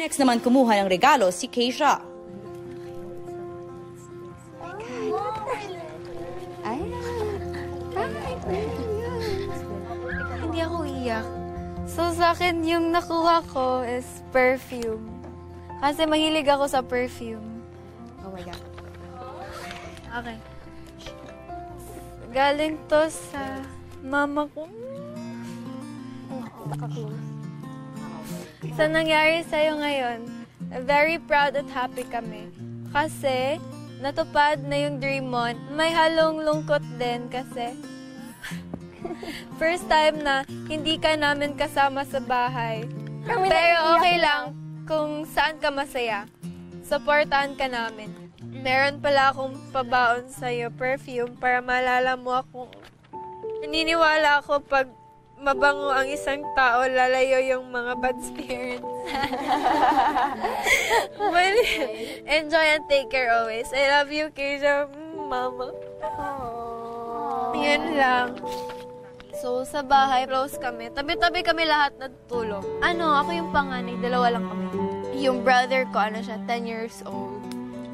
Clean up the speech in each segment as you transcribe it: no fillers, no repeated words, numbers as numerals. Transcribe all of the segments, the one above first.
Next naman kumuha ng regalo si Keisha. Hindi ako iyak. So sa akin yung nakuha ko is perfume. Kasi mahilig ako sa perfume. Oh my God. Okay. Galing to sa mama ko. Sa nangyari sa'yo ngayon, very proud at happy kami. Kasi natupad na yung dream mo. May halong lungkot din kasi first time na hindi ka namin kasama sa bahay. Pero okay lang kung saan ka masaya. Supportahan ka namin. Meron pala akong pabaon sa'yo, perfume, para malala mo ako. Naniniwala ako pag mabango ang isang tao, lalayo yung mga bad spirits. Well, enjoy and take care always. I love you, Keisha, Mama. Yun lang. So, sa bahay, close kami. Tabi-tabi kami lahat natutulog. Ako yung panganay, dalawa lang kami. Yung brother ko, siya, 10 years old.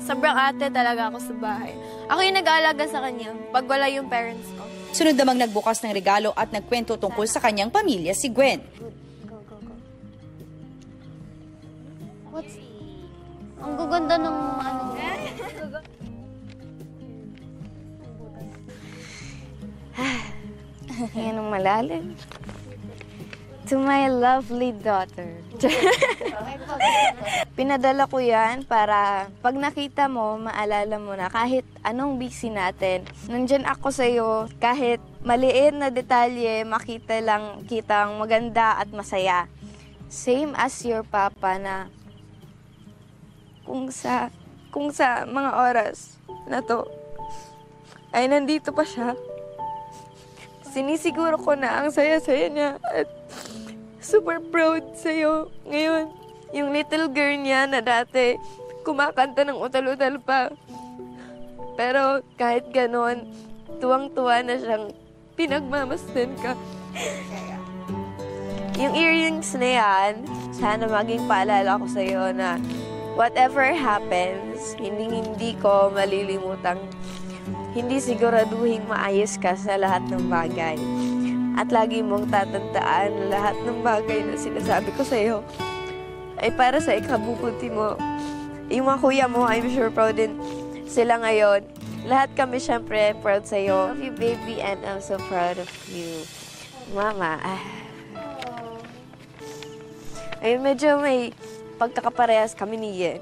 Sobrang ate talaga ako sa bahay. Ako yung nag-aalaga sa kanya pag wala yung parents ko. Sunod namang nagbukas ng regalo at nagkwento tungkol sa kanyang pamilya si Gwen. Ang gaganda ng Yan ang malalim. To my lovely daughter. Pinadala ko yan para pag nakita mo, maalala mo na kahit anong busy natin, nandyan ako sa'yo, kahit maliit na detalye, makita lang kitang maganda at masaya. Same as your papa na kung sa mga oras na to ay nandito pa siya, sinisiguro ko na ang saya-saya niya at super proud sa'yo ngayon. Yung little girl niya na dati kumakanta ng utal-utal pa. Pero kahit ganon, tuwang-tuwa na siyang pinagmamasdan ka. Yung earrings na yan, sana maging paalala ko sa'yo na whatever happens, hindi ko malilimutang hindi siguraduhin maayos ka sa lahat ng bagay. At lagi mong tatandaan lahat ng bagay na sinasabi ko sa'yo ay para sa ikabubuti mo. Yung mga kuya mo, I'm sure proud din sila ngayon. Lahat kami syempre proud sa'yo. Love you, baby, and I'm so proud of you. Mama. Ay, medyo may pagkakaparehas kami ni Yen.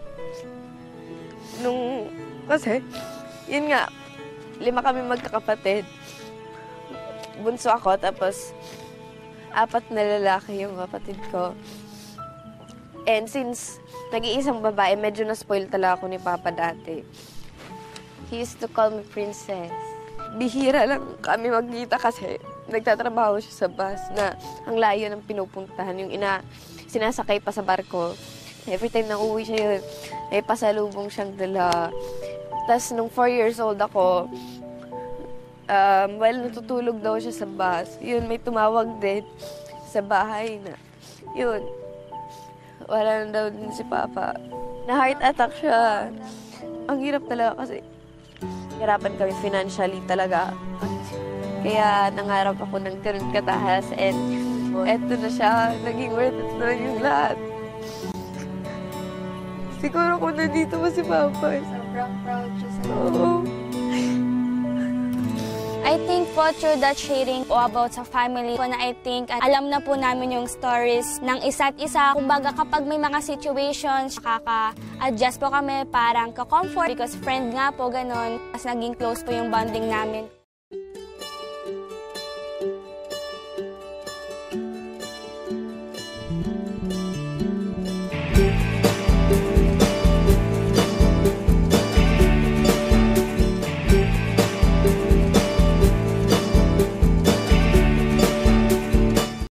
Kasi, yun nga, 5 kami magkakapatid. Bunso ako, tapos 4 na lalaki yung kapatid ko. And since nag-iisang babae, medyo na-spoil talaga ako ni Papa dati. He used to call me princess. Bihira lang kami magkita kasi nagtatrabaho siya sa bus na ang layo ng pinupuntahan. Yung sinasakay pa sa barko. Every time na uwi siya yun, may pasalubong siyang dala. Tapos nung 4 years old ako, while natutulog daw siya sa bus, yun, may tumawag din sa bahay na, yun, wala na daw din si Papa. Na-heart attack siya. Ang hirap talaga kasi hirapan kami financially talaga. Kaya nangarap ako ng ganun katahas and eto na siya, naging worth it na yung lahat. Siguro kung nandito pa si Papa. Sobrang proud siya sa I think po through that sharing po about sa family po na I think alam na po namin yung stories ng isa't isa. Kumbaga kapag may mga situations, kaka-adjust po kami parang ka-comfort because friend nga po ganon. Mas naging close po yung bonding namin.